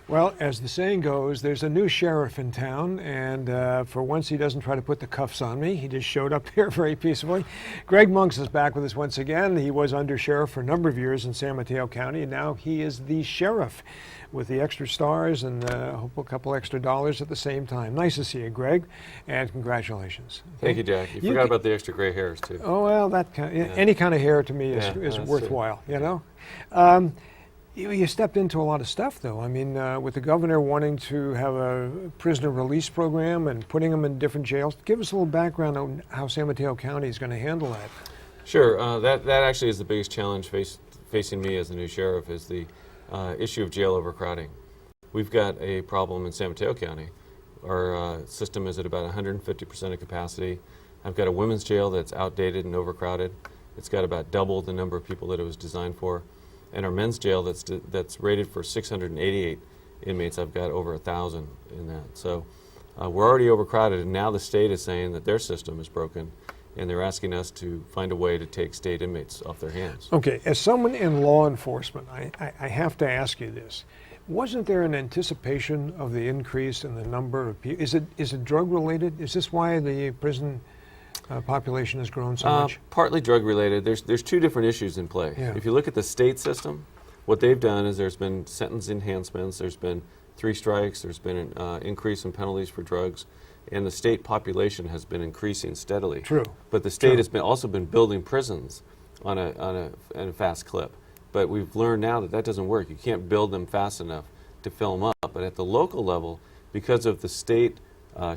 Well, as the saying goes, there's a new sheriff in town, and for once he doesn't try to put the cuffs on me. He just showed up here very peacefully. Greg Munks is back with us once again. He was under sheriff for a number of years in San Mateo County, and now he is the sheriff with the extra stars and a couple extra dollars at the same time. Nice to see you, Greg, and congratulations. Thank you, Jack. You forgot about the extra gray hairs, too. Oh, well, any kind of hair to me is worthwhile, true. you know? You stepped into a lot of stuff, though. I mean, with the governor wanting to have a prisoner release program and putting them in different jails. Give us a little background on how San Mateo County is going to handle that. Sure. That actually is the biggest challenge facing me as the new sheriff is the issue of jail overcrowding. We've got a problem in San Mateo County. Our system is at about 150% of capacity. I've got a women's jail that's outdated and overcrowded. It's got about double the number of people that it was designed for. And our men's jail that's rated for 688 inmates, I've got over 1,000 in that. So we're already overcrowded, and now the state is saying that their system is broken, and they're asking us to find a way to take state inmates off their hands. Okay, as someone in law enforcement, I have to ask you this. Wasn't there an anticipation of the increase in the number of people? Is it drug related? Is this why the prison population has grown so much? Partly drug related. There's two different issues in play. Yeah. If you look at the state system, what they've done is there's been sentence enhancements, there's been 3 strikes, there's been an increase in penalties for drugs, and the state population has been increasing steadily. True. But the state has also been building prisons on a fast clip. But we've learned now that doesn't work. You can't build them fast enough to fill them up. But at the local level, because of the state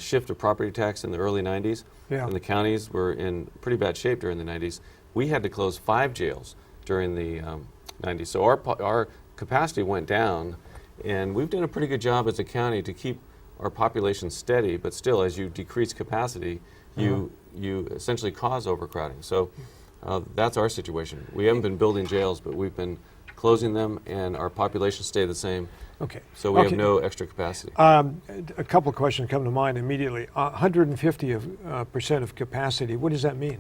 shift of property tax in the early 90s, and the counties were in pretty bad shape during the 90s, we had to close 5 jails during the 90s. So our capacity went down, and we've done a pretty good job as a county to keep our population steady, but still, as you decrease capacity, you essentially cause overcrowding. So that's our situation. We haven't been building jails, but we've been closing them, and our population stayed the same. Okay. So we have no extra capacity. A couple of questions come to mind immediately. 150% of capacity, what does that mean?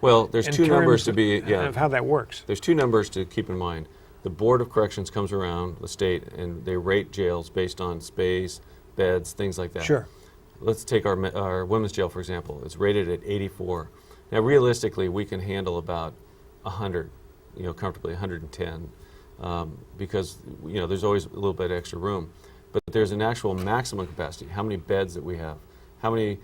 Well, there's two numbers to be, of how that works. There's 2 numbers to keep in mind. The Board of Corrections comes around the state, and they rate jails based on space, beds, things like that. Sure. Let's take our women's jail, for example. It's rated at 84. Now, realistically, we can handle about 100, comfortably 110. Because there's always a little bit extra room, but there's an actual maximum capacity. How many beds that we have? How many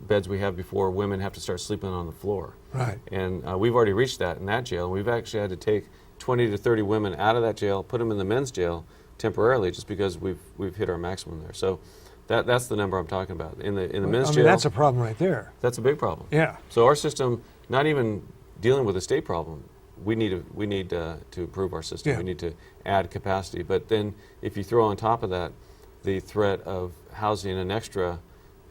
beds we have before women have to start sleeping on the floor? Right. And we've already reached that in that jail. We've actually had to take 20 to 30 women out of that jail, put them in the men's jail temporarily, just because we've hit our maximum there. So that's the number I'm talking about. In the men's jail, that's a problem right there. That's a big problem. Yeah. So our system, not even dealing with a state problem. We need to improve our system. Yeah. We need to add capacity. But then, if you throw on top of that the threat of housing an extra,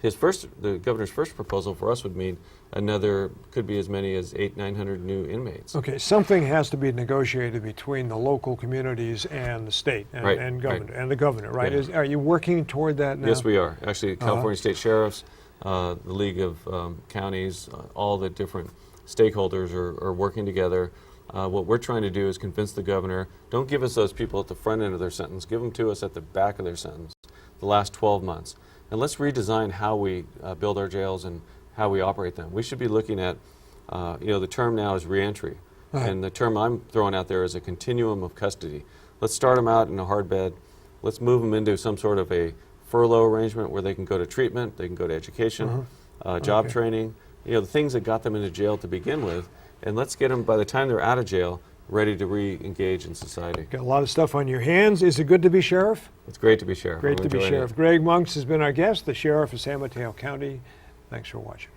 the governor's first proposal for us would mean could be as many as 800-900 new inmates. Okay, something has to be negotiated between the local communities and the state and, Right, and governor right. and the governor, right? Yeah. Are you working toward that now? Yes, we are. Actually, California State Sheriffs, the League of Counties, all the different stakeholders are working together. What we're trying to do is convince the governor, don't give us those people at the front end of their sentence, give them to us at the back of their sentence, the last 12 months. And let's redesign how we build our jails and how we operate them. We should be looking at, the term now is reentry. Right. And the term I'm throwing out there is a continuum of custody. Let's start them out in a hard bed. Let's move them into some sort of a furlough arrangement where they can go to treatment, they can go to education, job training, the things that got them into jail to begin with. And let's get them, by the time they're out of jail, ready to re-engage in society. Got a lot of stuff on your hands. Is it good to be sheriff? It's great to be sheriff. Great to be sheriff. Greg Munks has been our guest, the sheriff of San Mateo County. Thanks for watching.